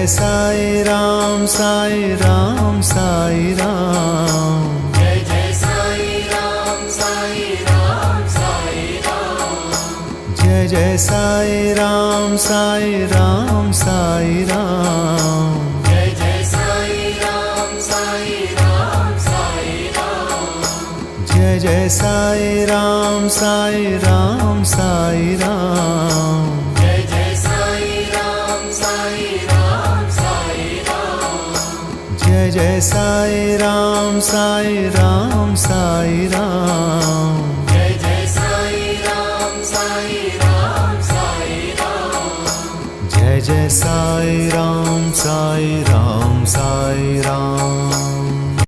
Jai Sai Ram Sai Ram Sai Ram. Jai Jai Sai Ram Sai Ram Sai Ram. Jai Jai Sai Ram Sai Ram Sai Ram. Jai Jai Sai Ram Sai Ram Sai Ram. Jai Jai Sai Ram Sai Ram Sai Ram. Jai Jai Sai Ram Sai Ram Sai Ram. Jai Jai Sai Ram Sai Ram Sai Ram.